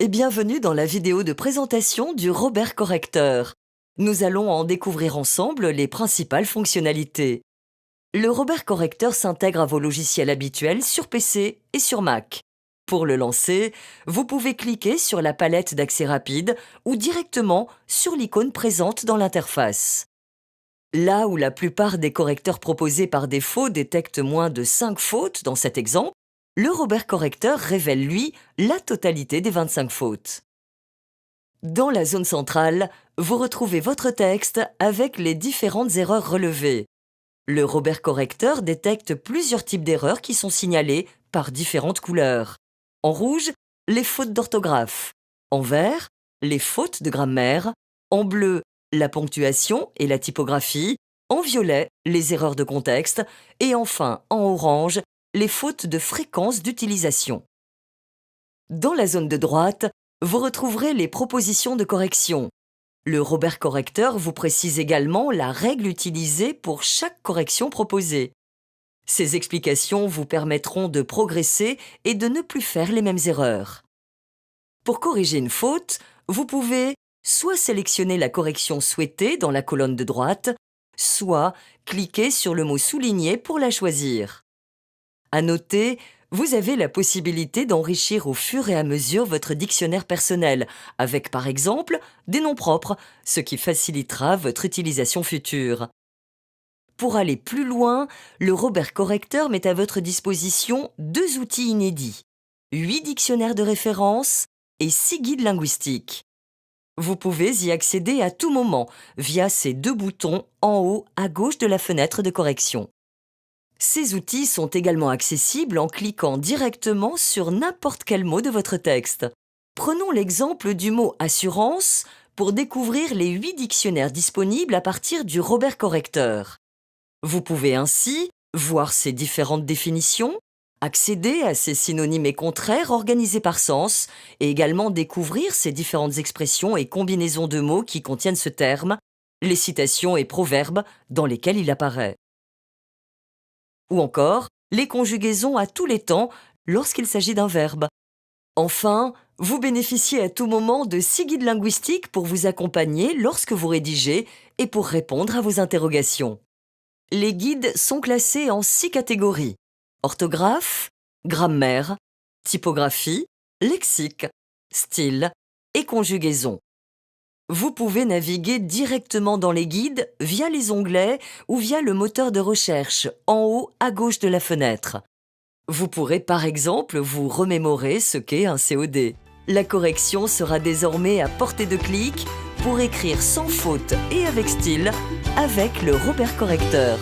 et bienvenue dans la vidéo de présentation du Robert Correcteur. Nous allons en découvrir ensemble les principales fonctionnalités. Le Robert Correcteur s'intègre à vos logiciels habituels sur PC et sur Mac. Pour le lancer, vous pouvez cliquer sur la palette d'accès rapide ou directement sur l'icône présente dans l'interface. Là où la plupart des correcteurs proposés par défaut détectent moins de 5 fautes dans cet exemple, le Robert Correcteur révèle, lui, la totalité des 25 fautes. Dans la zone centrale, vous retrouvez votre texte avec les différentes erreurs relevées. Le Robert Correcteur détecte plusieurs types d'erreurs qui sont signalées par différentes couleurs. En rouge, les fautes d'orthographe. En vert, les fautes de grammaire. En bleu, la ponctuation et la typographie. En violet, les erreurs de contexte. Et enfin, en orange, les fautes de fréquence d'utilisation. Dans la zone de droite, vous retrouverez les propositions de correction. Le Robert Correcteur vous précise également la règle utilisée pour chaque correction proposée. Ces explications vous permettront de progresser et de ne plus faire les mêmes erreurs. Pour corriger une faute, vous pouvez soit sélectionner la correction souhaitée dans la colonne de droite, soit cliquer sur le mot souligné pour la choisir. À noter, vous avez la possibilité d'enrichir au fur et à mesure votre dictionnaire personnel, avec par exemple des noms propres, ce qui facilitera votre utilisation future. Pour aller plus loin, le Robert Correcteur met à votre disposition 2 outils inédits, 8 dictionnaires de référence et 6 guides linguistiques. Vous pouvez y accéder à tout moment via ces 2 boutons en haut à gauche de la fenêtre de correction. Ces outils sont également accessibles en cliquant directement sur n'importe quel mot de votre texte. Prenons l'exemple du mot « assurance » pour découvrir les 8 dictionnaires disponibles à partir du Robert Correcteur. Vous pouvez ainsi voir ces différentes définitions, accéder à ces synonymes et contraires organisés par sens et également découvrir ces différentes expressions et combinaisons de mots qui contiennent ce terme, les citations et proverbes dans lesquels il apparaît. Ou encore, les conjugaisons à tous les temps lorsqu'il s'agit d'un verbe. Enfin, vous bénéficiez à tout moment de 6 guides linguistiques pour vous accompagner lorsque vous rédigez et pour répondre à vos interrogations. Les guides sont classés en 6 catégories: orthographe, grammaire, typographie, lexique, style et conjugaison. Vous pouvez naviguer directement dans les guides via les onglets ou via le moteur de recherche en haut à gauche de la fenêtre. Vous pourrez par exemple vous remémorer ce qu'est un COD. La correction sera désormais à portée de clic pour écrire sans faute et avec style avec le Robert Correcteur.